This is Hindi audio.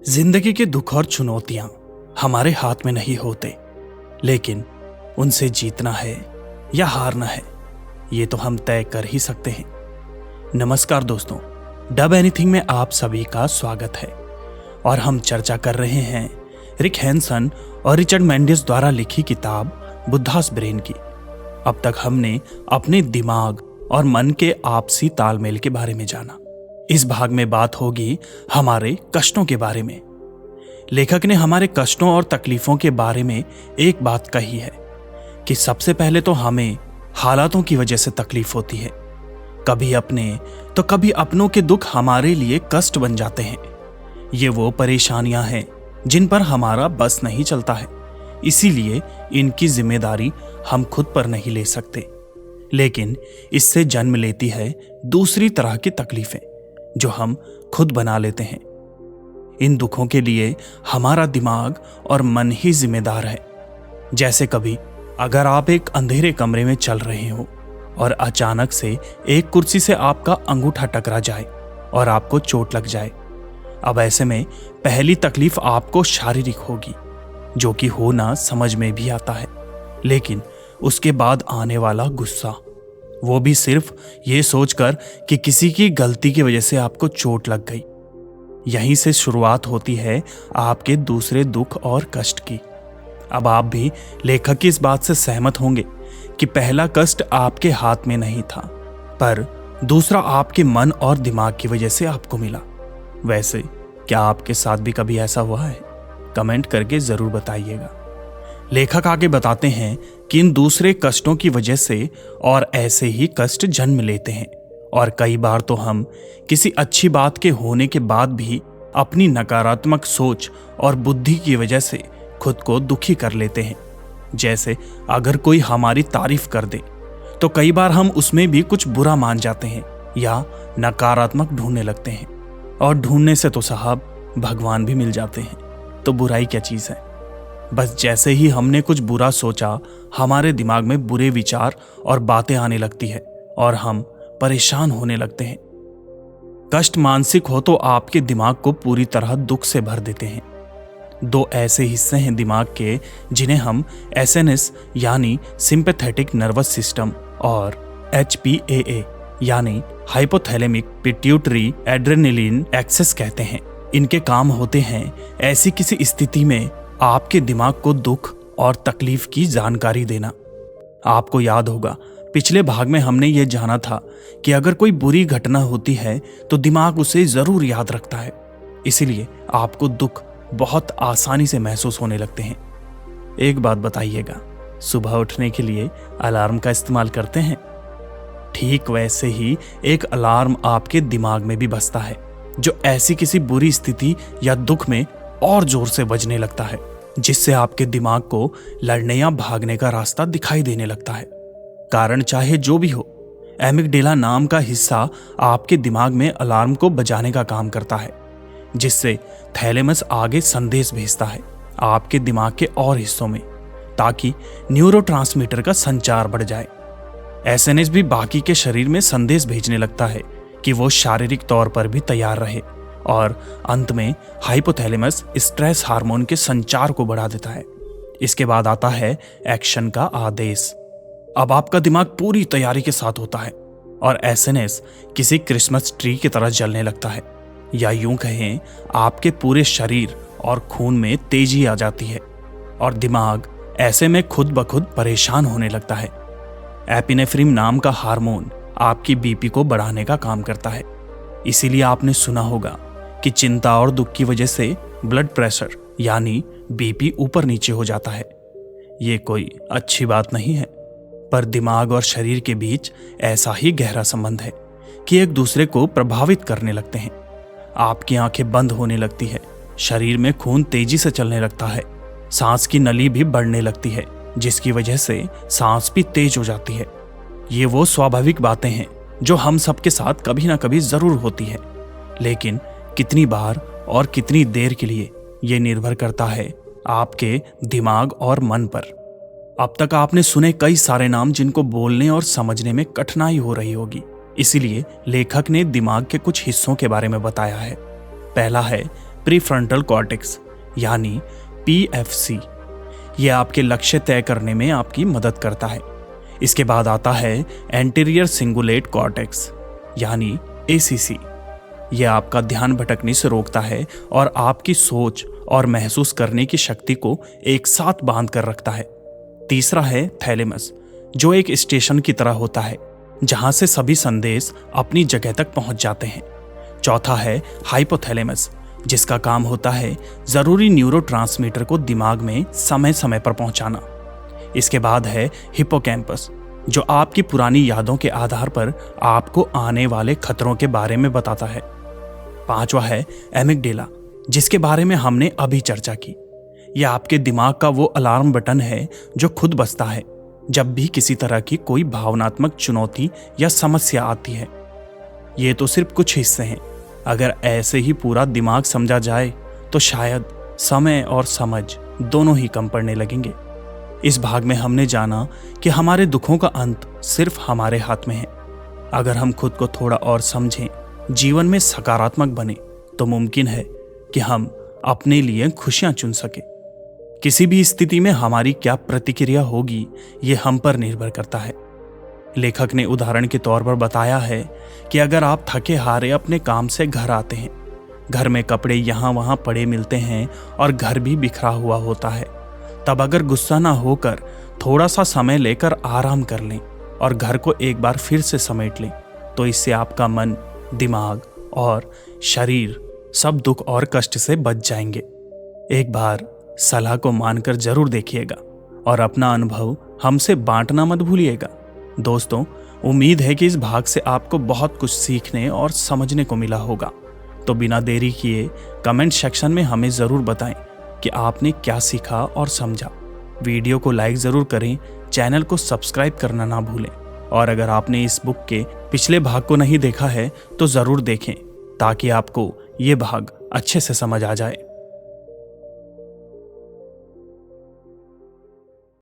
जिंदगी के दुख और चुनौतियां हमारे हाथ में नहीं होते, लेकिन उनसे जीतना है या हारना है ये तो हम तय कर ही सकते हैं। नमस्कार दोस्तों, डब एनीथिंग में आप सभी का स्वागत है और हम चर्चा कर रहे हैं रिक हैंसन और रिचर्ड मेंडिस द्वारा लिखी किताब बुद्धास ब्रेन की। अब तक हमने अपने दिमाग और मन के आपसी तालमेल के बारे में जाना। इस भाग में बात होगी हमारे कष्टों के बारे में। लेखक ने हमारे कष्टों और तकलीफों के बारे में एक बात कही है कि सबसे पहले तो हमें हालातों की वजह से तकलीफ होती है। कभी अपने तो कभी अपनों के दुख हमारे लिए कष्ट बन जाते हैं। ये वो परेशानियां हैं जिन पर हमारा बस नहीं चलता है, इसीलिए इनकी जिम्मेदारी हम खुद पर नहीं ले सकते। लेकिन इससे जन्म लेती है दूसरी तरह की तकलीफें जो हम खुद बना लेते हैं। इन दुखों के लिए हमारा दिमाग और मन ही जिम्मेदार है। जैसे कभी अगर आप एक अंधेरे कमरे में चल रहे हो और अचानक से एक कुर्सी से आपका अंगूठा टकरा जाए और आपको चोट लग जाए। अब ऐसे में पहली तकलीफ आपको शारीरिक होगी, जो कि होना समझ में भी आता है, लेकिन उसके बाद आने वाला गुस्सा, वो भी सिर्फ ये सोचकर कि किसी की गलती की वजह से आपको चोट लग गई। यहीं से शुरुआत होती है आपके दूसरे दुख और कष्ट की। अब आप भी लेखक की इस बात से सहमत होंगे कि पहला कष्ट आपके हाथ में नहीं था, पर दूसरा आपके मन और दिमाग की वजह से आपको मिला। वैसे क्या आपके साथ भी कभी ऐसा हुआ है? कमेंट करके जरूर बताइएगा। लेखक आगे बताते हैं कि इन दूसरे कष्टों की वजह से और ऐसे ही कष्ट जन्म लेते हैं, और कई बार तो हम किसी अच्छी बात के होने के बाद भी अपनी नकारात्मक सोच और बुद्धि की वजह से खुद को दुखी कर लेते हैं। जैसे अगर कोई हमारी तारीफ कर दे तो कई बार हम उसमें भी कुछ बुरा मान जाते हैं या नकारात्मक ढूंढने लगते हैं, और ढूंढने से तो साहब भगवान भी मिल जाते हैं, तो बुराई क्या चीज़ है। बस जैसे ही हमने कुछ बुरा सोचा, हमारे दिमाग में बुरे विचार और बातें आने लगती है और हम परेशान होने लगते हैं। कष्ट मानसिक हो तो आपके दिमाग को पूरी तरह दुख से भर देते हैं। दो ऐसे हिस्से हैं दिमाग के जिन्हें हम एसएनएस यानी सिंपैथेटिक नर्वस सिस्टम और HPAA यानी हाइपोथैलेमिक पिट्यूटरी एड्रेनलिन एक्सेस कहते हैं। इनके काम होते हैं ऐसी किसी स्थिति में आपके दिमाग को दुख और तकलीफ की जानकारी देना। आपको याद होगा पिछले भाग में हमने ये जाना था कि अगर कोई बुरी घटना होती है तो दिमाग उसे जरूर याद रखता है, इसीलिए आपको दुख बहुत आसानी से महसूस होने लगते हैं। एक बात बताइएगा, सुबह उठने के लिए अलार्म का इस्तेमाल करते हैं? ठीक वैसे ही एक अलार्म आपके दिमाग में भी बजता है, जो ऐसी किसी बुरी स्थिति या दुख में और जोर से बजने लगता है, जिससे आपके दिमाग को लड़ने या भागने का रास्ता दिखाई देने लगता है। कारण चाहे जो भी हो, एमिगडेला नाम का हिस्सा आपके दिमाग में अलार्म को बजाने का काम करता है, जिससे थैलेमस आगे संदेश भेजता है आपके दिमाग के और हिस्सों में, ताकि न्यूरोट्रांसमीटर का संचार बढ़ जाए। एसएनएस भी बाकी के शरीर में संदेश भेजने लगता है कि वो शारीरिक तौर पर भी तैयार रहे, और अंत में हाइपोथैलेमस स्ट्रेस हार्मोन के संचार को बढ़ा देता है। इसके बाद आता है एक्शन का आदेश। अब आपका दिमाग पूरी तैयारी के साथ होता है और एसएनएस किसी क्रिसमस ट्री की तरह जलने लगता है, या यूं कहें आपके पूरे शरीर और खून में तेजी आ जाती है और दिमाग ऐसे में खुद ब खुद परेशान होने लगता है। एपिनेफ्रिन नाम का हार्मोन आपकी बीपी को बढ़ाने का काम करता है। इसीलिए आपने सुना होगा कि चिंता और दुख की वजह से ब्लड प्रेशर यानी बीपी ऊपर नीचे हो जाता है। ये कोई अच्छी बात नहीं है, पर दिमाग और शरीर के बीच ऐसा ही गहरा संबंध है कि एक दूसरे को प्रभावित करने लगते हैं। आपकी आंखें बंद होने लगती है, शरीर में खून तेजी से चलने लगता है, सांस की नली भी बढ़ने लगती है, जिसकी वजह से सांस भी तेज हो जाती है। ये वो स्वाभाविक बातें हैं जो हम सबके साथ कभी ना कभी जरूर होती है, लेकिन कितनी बार और कितनी देर के लिए ये निर्भर करता है आपके दिमाग और मन पर। अब तक आपने सुने कई सारे नाम जिनको बोलने और समझने में कठिनाई हो रही होगी, इसीलिए लेखक ने दिमाग के कुछ हिस्सों के बारे में बताया है। पहला है प्रीफ्रंटल कॉर्टेक्स यानी PFC। ये आपके लक्ष्य तय करने में आपकी मदद करता है। इसके बाद आता है एंटीरियर सिंगुलेट कॉर्टेक्स यानी ACC। यह आपका ध्यान भटकने से रोकता है और आपकी सोच और महसूस करने की शक्ति को एक साथ बांध कर रखता है। तीसरा है थैलेमस, जो एक स्टेशन की तरह होता है जहां से सभी संदेश अपनी जगह तक पहुंच जाते हैं। चौथा है हाइपोथैलेमस, जिसका काम होता है जरूरी न्यूरोट्रांसमीटर को दिमाग में समय समय पर पहुंचाना। इसके बाद है हिप्पोकैम्पस, जो आपकी पुरानी यादों के आधार पर आपको आने वाले खतरों के बारे में बताता है। पांचवा है एमिगडेला, जिसके बारे में हमने अभी चर्चा की। यह आपके दिमाग का वो अलार्म बटन है जो खुद बजता है जब भी किसी तरह की कोई भावनात्मक चुनौती या समस्या आती है। ये तो सिर्फ कुछ हिस्से हैं। अगर ऐसे ही पूरा दिमाग समझा जाए तो शायद समय और समझ दोनों ही कम पड़ने लगेंगे। इस भाग में हमने जाना कि हमारे दुखों का अंत सिर्फ हमारे हाथ में है। अगर हम खुद को थोड़ा और समझें, जीवन में सकारात्मक बने, तो मुमकिन है कि हम अपने लिए खुशियां चुन सके। किसी भी स्थिति में हमारी क्या प्रतिक्रिया होगी, ये हम पर निर्भर करता है। लेखक ने उदाहरण के तौर पर बताया है कि अगर आप थके हारे अपने काम से घर आते हैं, घर में कपड़े यहाँ वहाँ पड़े मिलते हैं और घर भी बिखरा हुआ होता है, तब अगर गुस्सा ना होकर थोड़ा सा समय लेकर आराम कर लें और घर को एक बार फिर से समेट लें, तो इससे आपका मन, दिमाग और शरीर सब दुख और कष्ट से बच जाएंगे। एक बार सलाह को मानकर जरूर देखिएगा और अपना अनुभव हमसे बांटना मत भूलिएगा। दोस्तों, उम्मीद है कि इस भाग से आपको बहुत कुछ सीखने और समझने को मिला होगा। तो बिना देरी किए कमेंट सेक्शन में हमें ज़रूर बताएं कि आपने क्या सीखा और समझा। वीडियो को लाइक ज़रूर करें, चैनल को सब्सक्राइब करना ना भूलें और अगर आपने इस बुक के पिछले भाग को नहीं देखा है तो ज़रूर देखें ताकि आपको ये भाग अच्छे से समझ आ जाए।